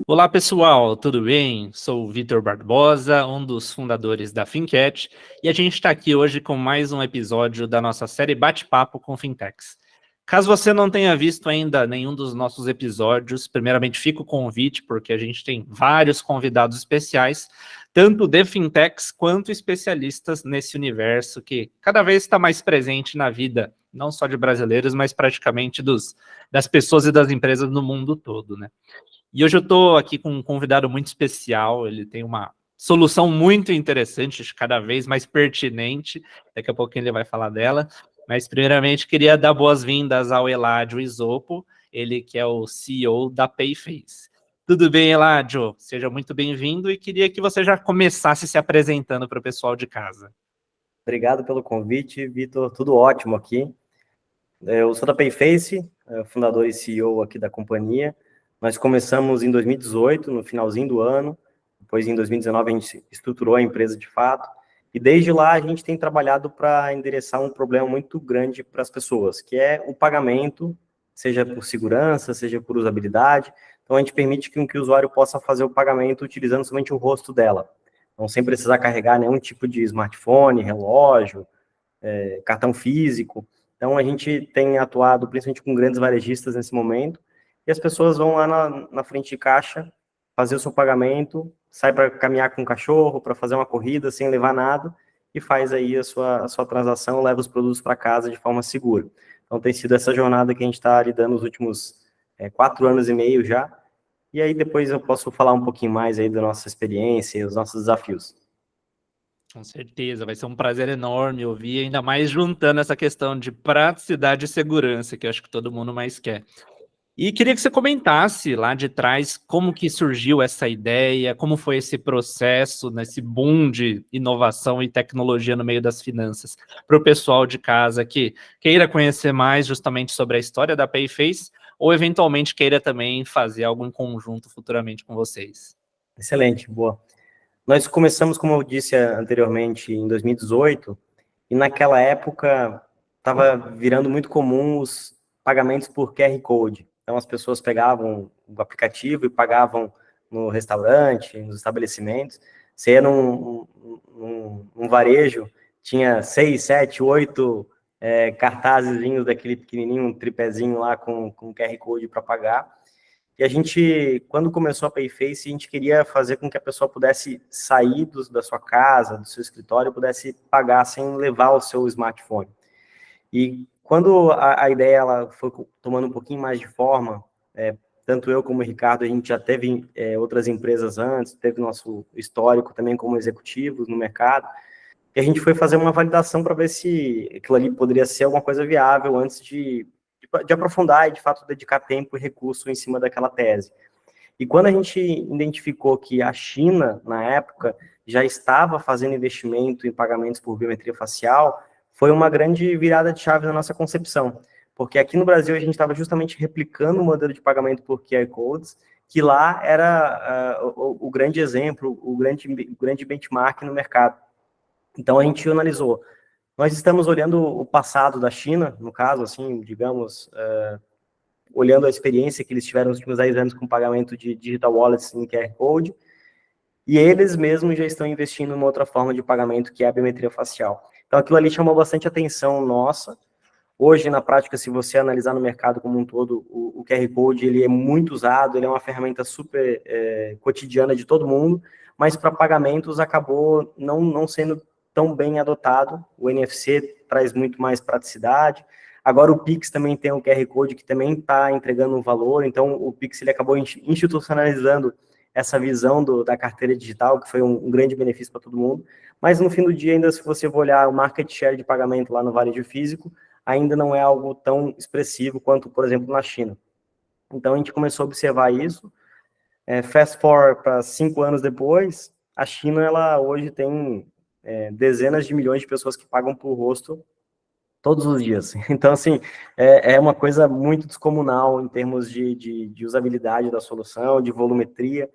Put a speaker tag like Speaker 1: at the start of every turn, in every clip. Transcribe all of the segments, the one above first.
Speaker 1: Olá pessoal, tudo bem? Sou o Vitor Barbosa, um dos fundadores da Fincat, e a gente está aqui hoje com mais um episódio da nossa série Bate-Papo com Fintechs. Caso você não tenha visto ainda nenhum dos nossos episódios, primeiramente fica o convite, porque a gente tem vários convidados especiais, tanto de Fintechs quanto especialistas nesse universo que cada vez está mais presente na vida, não só de brasileiros, mas praticamente das pessoas e das empresas no mundo todo, né? E hoje eu estou aqui com um convidado muito especial, ele tem uma solução muito interessante, cada vez mais pertinente, daqui a pouquinho ele vai falar dela, mas primeiramente queria dar boas-vindas ao Eladio Isopo, ele que é o CEO da Payface. Tudo bem, Eladio? Seja muito bem-vindo e queria que você já começasse se apresentando para o pessoal de casa.
Speaker 2: Obrigado pelo convite, Vitor. Tudo ótimo aqui. Eu sou da Payface, fundador e CEO aqui da companhia. Nós começamos em 2018, no finalzinho do ano. Depois, em 2019, a gente estruturou a empresa de fato. E desde lá, a gente tem trabalhado para endereçar um problema muito grande para as pessoas, que é o pagamento, seja por segurança, seja por usabilidade. Então, a gente permite que o usuário possa fazer o pagamento utilizando somente o rosto dela. Então, sem precisar carregar nenhum tipo de smartphone, relógio, cartão físico. Então, a gente tem atuado principalmente com grandes varejistas nesse momento, e as pessoas vão lá na frente de caixa, fazer o seu pagamento, sai para caminhar com o cachorro, para fazer uma corrida sem levar nada, e faz aí a sua transação, leva os produtos para casa de forma segura. Então, tem sido essa jornada que a gente está lidando nos últimos 4 anos e meio já, e aí depois eu posso falar um pouquinho mais aí da nossa experiência e os nossos desafios.
Speaker 1: Com certeza, vai ser um prazer enorme ouvir, ainda mais juntando essa questão de praticidade e segurança, que eu acho que todo mundo mais quer. E queria que você comentasse lá de trás como que surgiu essa ideia, como foi esse processo, nesse boom de inovação e tecnologia no meio das finanças, para o pessoal de casa que queira conhecer mais justamente sobre a história da Payface, ou eventualmente queira também fazer algo em conjunto futuramente com vocês.
Speaker 2: Excelente, boa. Nós começamos, como eu disse anteriormente, em 2018, e naquela época estava virando muito comum os pagamentos por QR Code. Então, as pessoas pegavam o aplicativo e pagavam no restaurante, nos estabelecimentos. Você ia num varejo, tinha 6, 7, 8 cartazezinhos daquele pequenininho, um tripézinho lá com QR Code para pagar. E a gente, quando começou a Payface, a gente queria fazer com que a pessoa pudesse sair da sua casa, do seu escritório, pudesse pagar sem levar o seu smartphone. E quando a ideia ela foi tomando um pouquinho mais de forma, tanto eu como o Ricardo, a gente já teve outras empresas antes, teve nosso histórico também como executivos no mercado, e a gente foi fazer uma validação para ver se aquilo ali poderia ser alguma coisa viável antes de aprofundar e, de fato, dedicar tempo e recurso em cima daquela tese. E quando a gente identificou que a China, na época, já estava fazendo investimento em pagamentos por biometria facial, foi uma grande virada de chave na nossa concepção. Porque aqui no Brasil a gente estava justamente replicando o modelo de pagamento por QR Codes, que lá era o grande exemplo, o grande benchmark no mercado. Então a gente analisou. Nós estamos olhando o passado da China, no caso, assim, digamos, olhando a experiência que eles tiveram nos últimos 10 anos com pagamento de digital wallets em QR Code, e eles mesmos já estão investindo em uma outra forma de pagamento, que é a biometria facial. Então aquilo ali chamou bastante atenção nossa. Hoje, na prática, se você analisar no mercado como um todo, o QR Code ele é muito usado, ele é uma ferramenta super cotidiana de todo mundo, mas para pagamentos acabou não sendo tão bem adotado. O NFC traz muito mais praticidade. Agora o Pix também tem o QR Code que também está entregando um valor, então o Pix ele acabou institucionalizando essa visão da carteira digital, que foi um grande benefício para todo mundo. Mas no fim do dia, ainda se você for olhar o market share de pagamento lá no varejo físico, ainda não é algo tão expressivo quanto, por exemplo, na China. Então, a gente começou a observar isso. Fast forward para 5 anos depois, a China, ela hoje tem dezenas de milhões de pessoas que pagam por rosto todos os dias. Então, assim, é uma coisa muito descomunal em termos de usabilidade da solução, de volumetria.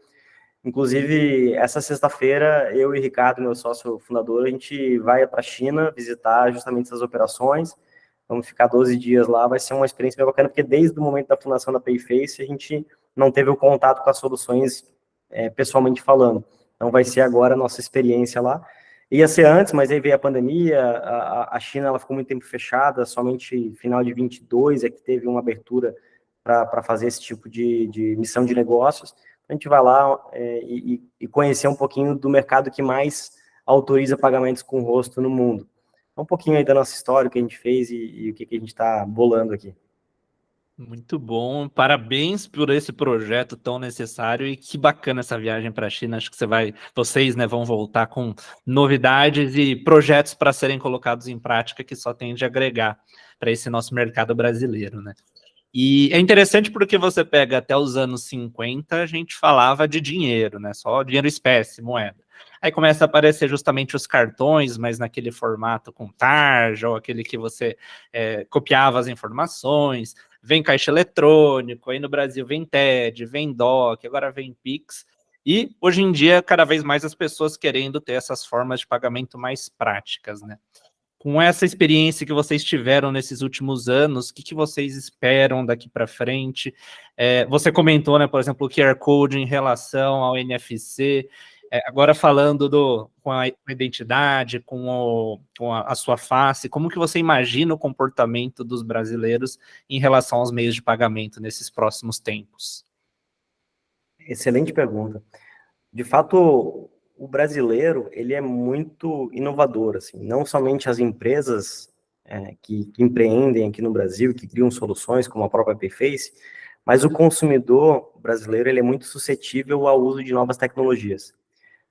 Speaker 2: Inclusive, essa sexta-feira, eu e Ricardo, meu sócio fundador, a gente vai para a China visitar justamente essas operações. Vamos ficar 12 dias lá, vai ser uma experiência bem bacana, porque desde o momento da fundação da Payface, a gente não teve o contato com as soluções pessoalmente falando. Então vai ser agora a nossa experiência lá. Ia ser antes, mas aí veio a pandemia, a China ela ficou muito tempo fechada, somente final de 22 é que teve uma abertura para fazer esse tipo de missão de negócios. A gente vai lá e conhecer um pouquinho do mercado que mais autoriza pagamentos com rosto no mundo. Um pouquinho aí da nossa história, o que a gente fez e o que a gente está bolando aqui.
Speaker 1: Muito bom, parabéns por esse projeto tão necessário e que bacana essa viagem para a China. Acho que vocês, né, vão voltar com novidades e projetos para serem colocados em prática que só tende a agregar para esse nosso mercado brasileiro, né? E é interessante porque você pega até os anos 50, a gente falava de dinheiro, né? Só dinheiro espécie, moeda. Aí começa a aparecer justamente os cartões, mas naquele formato com tarja, ou aquele que você copiava as informações. Vem caixa eletrônico, aí no Brasil vem TED, vem DOC, agora vem Pix. E hoje em dia, cada vez mais as pessoas querendo ter essas formas de pagamento mais práticas, né? Com essa experiência que vocês tiveram nesses últimos anos, o que vocês esperam daqui para frente? Você comentou, né, por exemplo, o QR Code em relação ao NFC, agora falando com a identidade, com a sua face, como que você imagina o comportamento dos brasileiros em relação aos meios de pagamento nesses próximos tempos?
Speaker 2: Excelente pergunta. De fato, o brasileiro, ele é muito inovador, assim, não somente as empresas que empreendem aqui no Brasil, que criam soluções, como a própria Payface, mas o consumidor brasileiro, ele é muito suscetível ao uso de novas tecnologias.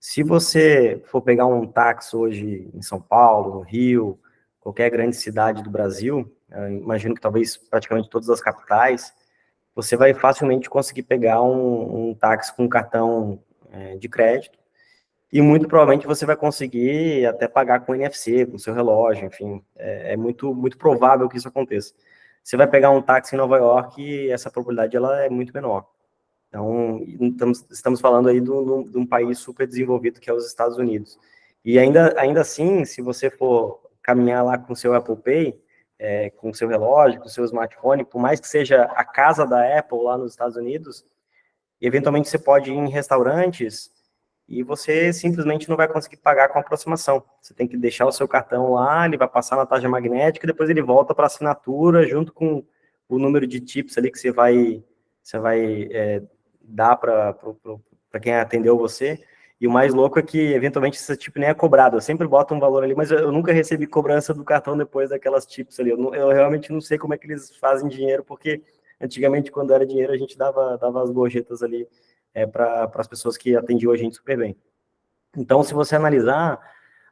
Speaker 2: Se você for pegar um táxi hoje em São Paulo, no Rio, qualquer grande cidade do Brasil, imagino que talvez praticamente todas as capitais, você vai facilmente conseguir pegar um táxi com cartão de crédito, e muito provavelmente você vai conseguir até pagar com NFC, com seu relógio, enfim, é muito, muito provável que isso aconteça. Você vai pegar um táxi em Nova York e essa probabilidade ela é muito menor. Então, estamos falando aí de um país super desenvolvido que é os Estados Unidos. E ainda assim, se você for caminhar lá com o seu Apple Pay, com o seu relógio, com o seu smartphone, por mais que seja a casa da Apple lá nos Estados Unidos, eventualmente você pode ir em restaurantes e você simplesmente não vai conseguir pagar com aproximação. Você tem que deixar o seu cartão lá, ele vai passar na tarja magnética, e depois ele volta para a assinatura, junto com o número de tips ali que você vai dar para quem atendeu você. E o mais louco é que, eventualmente, esse tip nem é cobrado. Eu sempre boto um valor ali, mas eu nunca recebi cobrança do cartão depois daquelas tips ali. Eu realmente não sei como é que eles fazem dinheiro, porque antigamente, quando era dinheiro, a gente dava as gorjetas ali para as pessoas que atendiam a gente super bem. Então, se você analisar,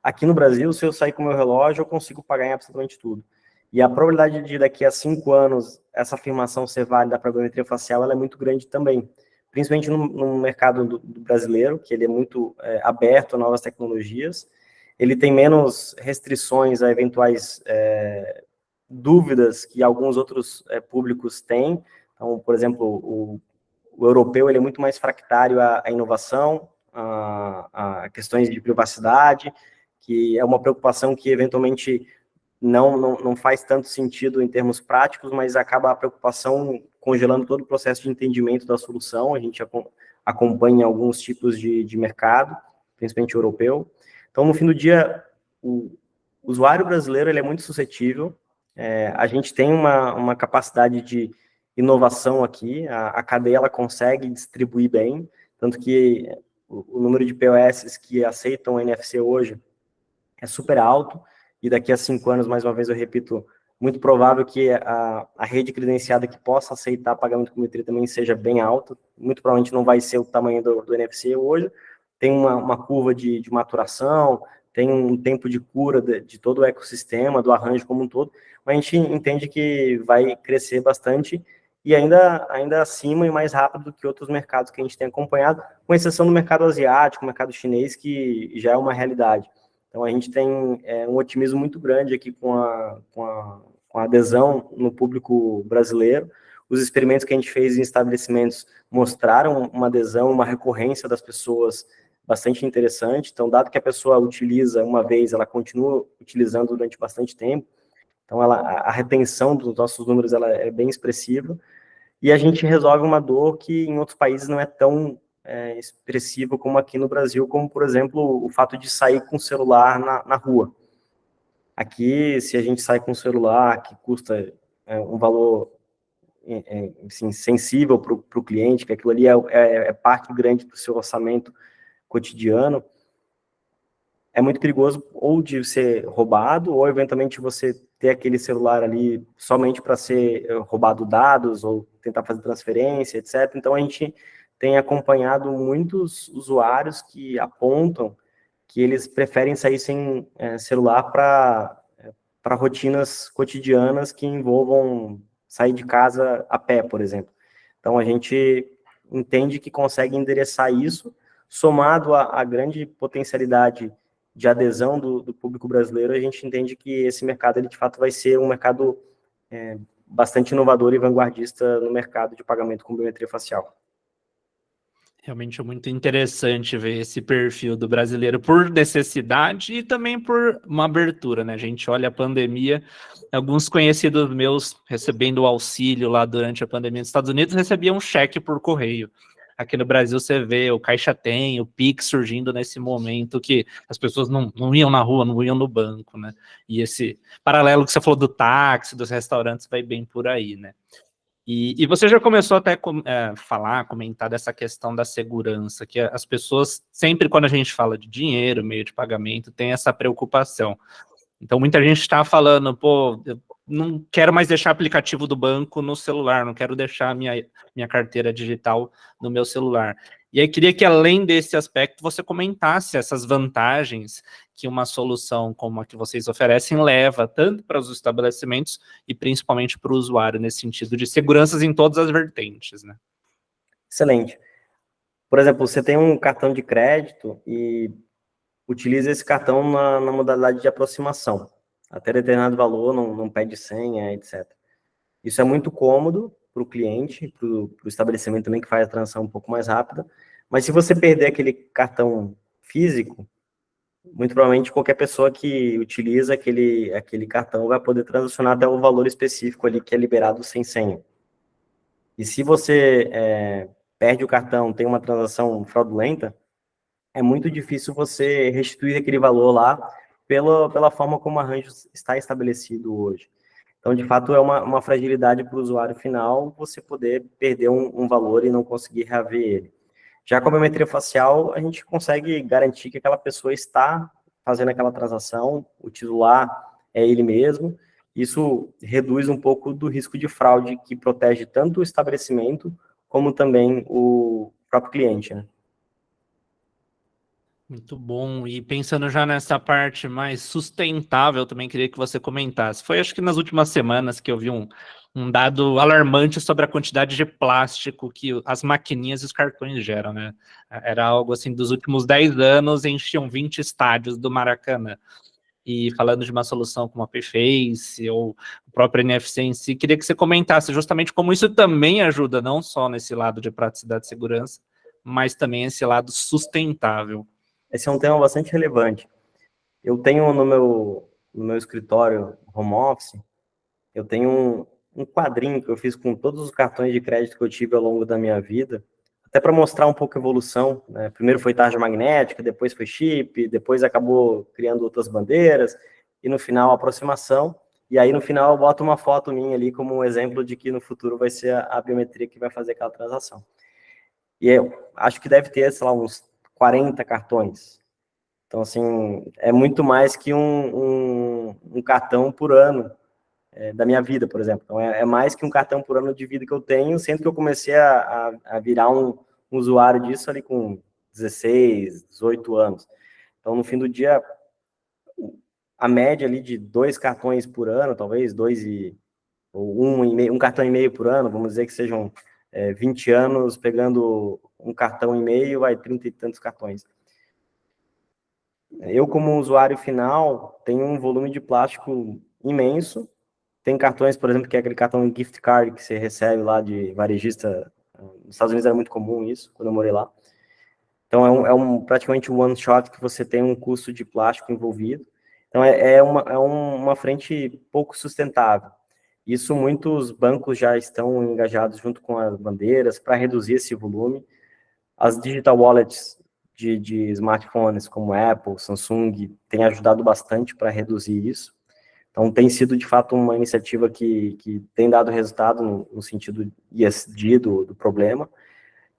Speaker 2: aqui no Brasil, se eu sair com o meu relógio, eu consigo pagar em absolutamente tudo. E a probabilidade de daqui a 5 anos essa afirmação ser válida para a biometria facial ela é muito grande também, principalmente no mercado do brasileiro, que ele é muito aberto a novas tecnologias, ele tem menos restrições a eventuais dúvidas que alguns outros públicos têm. Então, por exemplo, o europeu ele é muito mais fractário à inovação, a questões de privacidade, que é uma preocupação que eventualmente não faz tanto sentido em termos práticos, mas acaba a preocupação congelando todo o processo de entendimento da solução. A gente acompanha alguns tipos de mercado, principalmente europeu. Então, no fim do dia, o usuário brasileiro ele é muito suscetível. A gente tem uma capacidade de inovação aqui, a cadeia ela consegue distribuir bem, tanto que o número de POS que aceitam NFC hoje é super alto, e daqui a 5 anos, mais uma vez eu repito, muito provável que a rede credenciada que possa aceitar pagamento com biometria também seja bem alta, muito provavelmente não vai ser o tamanho do NFC hoje, tem uma curva de maturação, tem um tempo de cura de todo o ecossistema, do arranjo como um todo, mas a gente entende que vai crescer bastante, e ainda acima e mais rápido do que outros mercados que a gente tem acompanhado, com exceção do mercado asiático, mercado chinês, que já é uma realidade. Então, a gente tem um otimismo muito grande aqui com a adesão no público brasileiro. Os experimentos que a gente fez em estabelecimentos mostraram uma adesão, uma recorrência das pessoas bastante interessante. Então, dado que a pessoa utiliza uma vez, ela continua utilizando durante bastante tempo. Então, a retenção dos nossos números ela é bem expressiva. e a gente resolve uma dor que em outros países não é tão expressiva como aqui no Brasil, como, por exemplo, o fato de sair com o celular na rua. Aqui, se a gente sai com o celular, que custa um valor assim, sensível para o cliente, que aquilo ali é parte grande do seu orçamento cotidiano, é muito perigoso ou de ser roubado, ou eventualmente você ter aquele celular ali somente para ser roubado dados, ou tentar fazer transferência, etc. Então, a gente tem acompanhado muitos usuários que apontam que eles preferem sair sem celular para rotinas cotidianas que envolvam sair de casa a pé, por exemplo. Então, a gente entende que consegue endereçar isso, somado à grande potencialidade de adesão do público brasileiro, a gente entende que esse mercado, ele de fato vai ser um mercado bastante inovador e vanguardista no mercado de pagamento com biometria facial.
Speaker 1: Realmente é muito interessante ver esse perfil do brasileiro por necessidade e também por uma abertura, né? A gente olha a pandemia, alguns conhecidos meus recebendo o auxílio lá durante a pandemia nos Estados Unidos recebiam um cheque por correio. Aqui no Brasil você vê o Caixa Tem, o Pix surgindo nesse momento que as pessoas não iam na rua, não iam no banco, né? E esse paralelo que você falou do táxi, dos restaurantes, vai bem por aí, né? E você já começou até a comentar dessa questão da segurança, que as pessoas, sempre quando a gente fala de dinheiro, meio de pagamento, tem essa preocupação. Então, muita gente está falando, pô, eu não quero mais deixar aplicativo do banco no celular, não quero deixar minha carteira digital no meu celular. E aí, queria que, além desse aspecto, você comentasse essas vantagens que uma solução como a que vocês oferecem leva, tanto para os estabelecimentos e principalmente para o usuário, nesse sentido de seguranças em todas as vertentes, né?
Speaker 2: Excelente. Por exemplo, você tem um cartão de crédito e utiliza esse cartão na modalidade de aproximação. Até determinado valor, não pede senha, etc. Isso é muito cômodo para o cliente, para o estabelecimento também, que faz a transação um pouco mais rápida. Mas se você perder aquele cartão físico, muito provavelmente qualquer pessoa que utiliza aquele cartão vai poder transacionar até o valor específico ali que é liberado sem senha. E se você perde o cartão, tem uma transação fraudulenta, é muito difícil você restituir aquele valor lá pela forma como o arranjo está estabelecido hoje. Então, de fato, é uma fragilidade para o usuário final você poder perder um valor e não conseguir reaver ele. Já com a biometria facial, a gente consegue garantir que aquela pessoa está fazendo aquela transação, o titular é ele mesmo. Isso reduz um pouco do risco de fraude, que protege tanto o estabelecimento como também o próprio cliente, né?
Speaker 1: Muito bom. E pensando já nessa parte mais sustentável, eu também queria que você comentasse. Foi, acho que nas últimas semanas que eu vi um dado alarmante sobre a quantidade de plástico que as maquininhas e os cartões geram, né? Era algo assim, dos últimos 10 anos, enchiam 20 estádios do Maracanã. E falando de uma solução como a Payface ou o próprio NFC em si, queria que você comentasse justamente como isso também ajuda, não só nesse lado de praticidade e segurança, mas também esse lado sustentável.
Speaker 2: Esse é um tema bastante relevante. Eu tenho no meu escritório home office, eu tenho um quadrinho que eu fiz com todos os cartões de crédito que eu tive ao longo da minha vida, até para mostrar um pouco a evolução, né? Primeiro foi tarja magnética, depois foi chip, depois acabou criando outras bandeiras, e no final aproximação, e aí no final eu boto uma foto minha ali como um exemplo de que no futuro vai ser a biometria que vai fazer aquela transação. E eu acho que deve ter, sei lá, uns 40 cartões. Então, assim, é muito mais que um cartão por ano da minha vida, por exemplo. Então, é mais que um cartão por ano de vida que eu tenho, sendo que eu comecei a virar um usuário disso ali com 16, 18 anos. Então, no fim do dia, a média ali de 2 cartões por ano, talvez, ou um cartão e meio por ano, vamos dizer que sejam 20 anos pegando um cartão e meio, vai 30 e tantos cartões. Eu, como usuário final, tenho um volume de plástico imenso. Tem cartões, por exemplo, que é aquele cartão gift card que você recebe lá de varejista. Nos Estados Unidos era muito comum isso, quando eu morei lá. Então, praticamente um one shot que você tem um custo de plástico envolvido. Então, é uma frente pouco sustentável. Isso muitos bancos já estão engajados junto com as bandeiras para reduzir esse volume. As digital wallets de smartphones como Apple, Samsung, têm ajudado bastante para reduzir isso. Então, tem sido, de fato, uma iniciativa que tem dado resultado no sentido ESG do problema.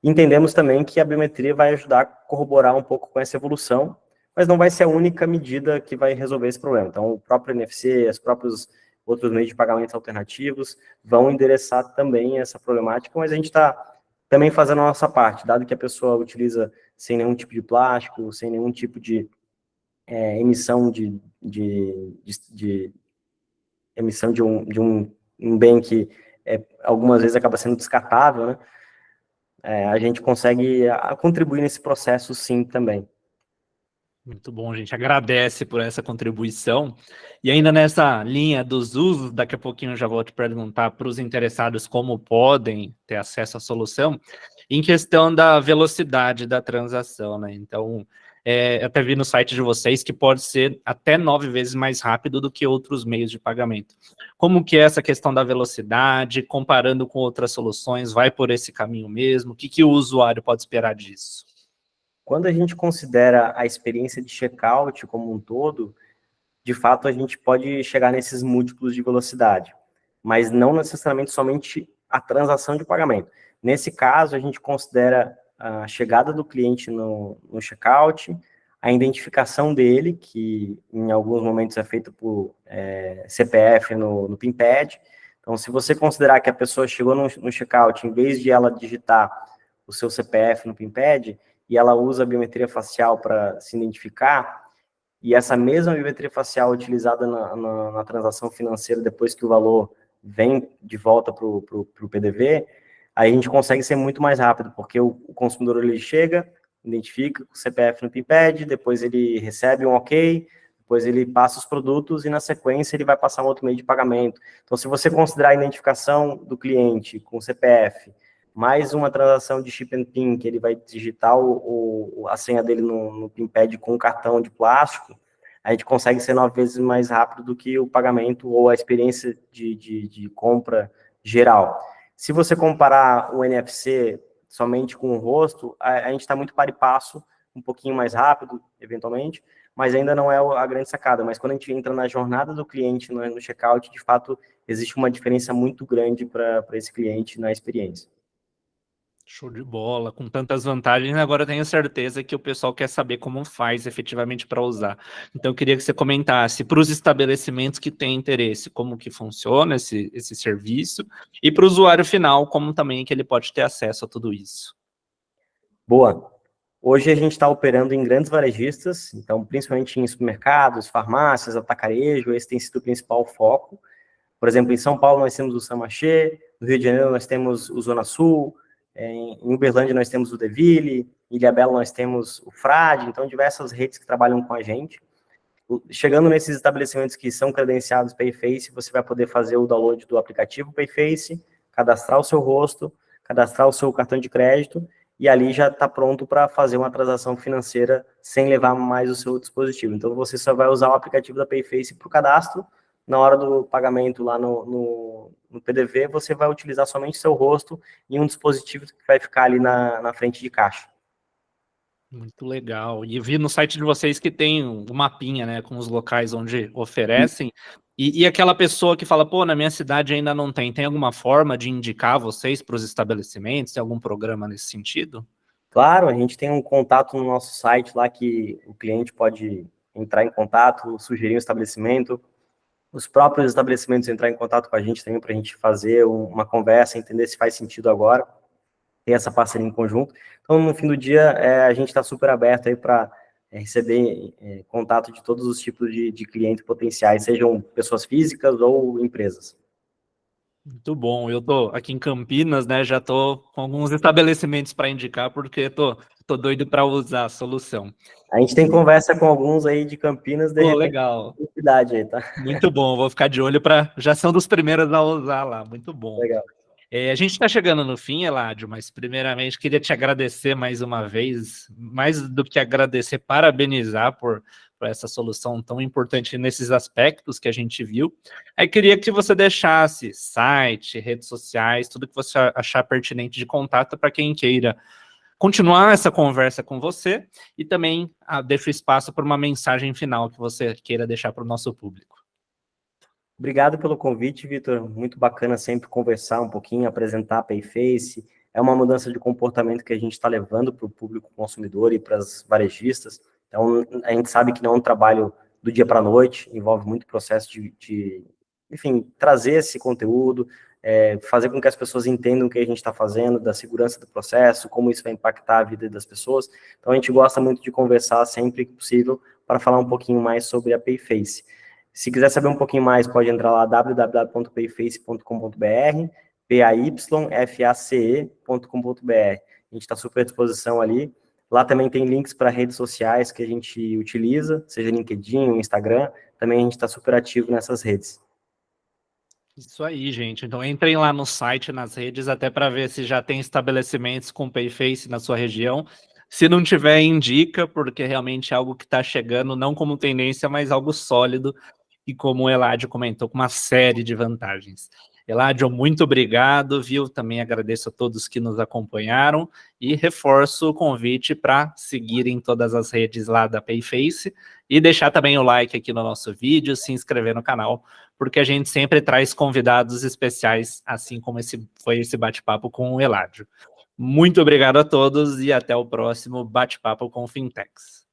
Speaker 2: Entendemos também que a biometria vai ajudar a corroborar um pouco com essa evolução, mas não vai ser a única medida que vai resolver esse problema. Então, o próprio NFC, os próprios outros meios de pagamento alternativos vão endereçar também essa problemática, mas a gente está também fazendo a nossa parte, dado que a pessoa utiliza sem nenhum tipo de plástico, sem nenhum tipo de emissão emissão de um bem que algumas vezes acaba sendo descartável, né? A gente consegue contribuir nesse processo sim também.
Speaker 1: Muito bom, a gente agradece por essa contribuição. E ainda nessa linha dos usos, daqui a pouquinho eu já vou te perguntar para os interessados como podem ter acesso à solução, em questão da velocidade da transação, né? Então, eu até vi no site de vocês que pode ser até 9 vezes mais rápido do que outros meios de pagamento. Como que é essa questão da velocidade, comparando com outras soluções, vai por esse caminho mesmo? O que o usuário pode esperar disso?
Speaker 2: Quando a gente considera a experiência de checkout como um todo, de fato a gente pode chegar nesses múltiplos de velocidade, mas não necessariamente somente a transação de pagamento. Nesse caso, a gente considera a chegada do cliente no checkout, a identificação dele, que em alguns momentos é feita por CPF no PIN-pad. Então, se você considerar que a pessoa chegou no checkout, em vez de ela digitar o seu CPF no PIN-pad, e ela usa a biometria facial para se identificar, e essa mesma biometria facial utilizada na transação financeira depois que o valor vem de volta para o PDV, aí a gente consegue ser muito mais rápido, porque o consumidor ele chega, identifica o CPF no PIN-pad, depois ele recebe um ok, depois ele passa os produtos e na sequência ele vai passar um outro meio de pagamento. Então, se você considerar a identificação do cliente com o CPF, mais uma transação de chip and PIN, que ele vai digitar a senha dele no PIN-pad com um cartão de plástico, a gente consegue ser 9 vezes mais rápido do que o pagamento ou a experiência de compra geral. Se você comparar o NFC somente com o rosto, a gente está muito par e passo, um pouquinho mais rápido, eventualmente, mas ainda não é a grande sacada. Mas quando a gente entra na jornada do cliente no checkout, de fato, existe uma diferença muito grande para esse cliente na experiência.
Speaker 1: Show de bola, com tantas vantagens, agora eu tenho certeza que o pessoal quer saber como faz efetivamente para usar. Então eu queria que você comentasse para os estabelecimentos que têm interesse, como que funciona esse serviço, e para o usuário final, como também que ele pode ter acesso a tudo isso.
Speaker 2: Boa. Hoje a gente está operando em grandes varejistas, então principalmente em supermercados, farmácias, atacarejo, esse tem sido o principal foco. Por exemplo, em São Paulo nós temos o Saint-Marché, no Rio de Janeiro nós temos o Zona Sul, em Uberlândia nós temos o Deville, em Ilhabela nós temos o Frade, então diversas redes que trabalham com a gente. Chegando nesses estabelecimentos que são credenciados Payface, você vai poder fazer o download do aplicativo Payface, cadastrar o seu rosto, cadastrar o seu cartão de crédito, e ali já está pronto para fazer uma transação financeira sem levar mais o seu dispositivo. Então, você só vai usar o aplicativo da Payface para o cadastro. Na hora do pagamento lá no PDV, você vai utilizar somente seu rosto e um dispositivo que vai ficar ali na frente de caixa.
Speaker 1: Muito legal. E vi no site de vocês que tem um mapinha, né, com os locais onde oferecem. E aquela pessoa que fala, pô, na minha cidade ainda não tem alguma forma de indicar vocês para os estabelecimentos? Tem algum programa nesse sentido?
Speaker 2: Claro, a gente tem um contato no nosso site lá que o cliente pode entrar em contato, sugerir um estabelecimento. Os próprios estabelecimentos entrar em contato com a gente também para a gente fazer uma conversa, entender se faz sentido agora. Tem essa parceria em conjunto. Então, no fim do dia, a gente está super aberto aí para receber contato de todos os tipos de clientes potenciais, sejam pessoas físicas ou empresas.
Speaker 1: Muito bom. Eu tô aqui em Campinas, né? Já tô com alguns estabelecimentos para indicar, porque tô doido para usar a solução.
Speaker 2: A gente tem conversa com alguns aí de Campinas, de
Speaker 1: Pô,
Speaker 2: repente,
Speaker 1: legal.
Speaker 2: cidade aí, tá?
Speaker 1: Muito bom. Vou ficar de olho para já são dos primeiros a usar lá. Muito bom.
Speaker 2: Legal.
Speaker 1: A gente está chegando no fim, Eladio, mas primeiramente queria te agradecer mais uma vez, mais do que agradecer, parabenizar por para essa solução tão importante nesses aspectos que a gente viu. Aí queria que você deixasse site, redes sociais, tudo que você achar pertinente de contato para quem queira continuar essa conversa com você e também deixo espaço para uma mensagem final que você queira deixar para o nosso público.
Speaker 2: Obrigado pelo convite, Vitor. Muito bacana sempre conversar um pouquinho, apresentar a Payface. É uma mudança de comportamento que a gente está levando para o público consumidor e para as varejistas. Então, a gente sabe que não é um trabalho do dia para a noite, envolve muito processo enfim, trazer esse conteúdo, fazer com que as pessoas entendam o que a gente está fazendo, da segurança do processo, como isso vai impactar a vida das pessoas. Então, a gente gosta muito de conversar sempre que possível para falar um pouquinho mais sobre a Payface. Se quiser saber um pouquinho mais, pode entrar lá www.payface.com.br, payface.com.br. A gente está super à disposição ali. Lá também tem links para redes sociais que a gente utiliza, seja LinkedIn, Instagram. Também a gente está super ativo nessas redes.
Speaker 1: Isso aí, gente. Então entrem lá no site, nas redes, até para ver se já tem estabelecimentos com Payface na sua região. Se não tiver, indica, porque realmente é algo que está chegando, não como tendência, mas algo sólido, e como o Eladio comentou, com uma série de vantagens. Eladio, muito obrigado, viu? Também agradeço a todos que nos acompanharam e reforço o convite para seguirem todas as redes lá da Payface e deixar também o like aqui no nosso vídeo, se inscrever no canal, porque a gente sempre traz convidados especiais, assim como foi esse bate-papo com o Eladio. Muito obrigado a todos e até o próximo bate-papo com Fintechs.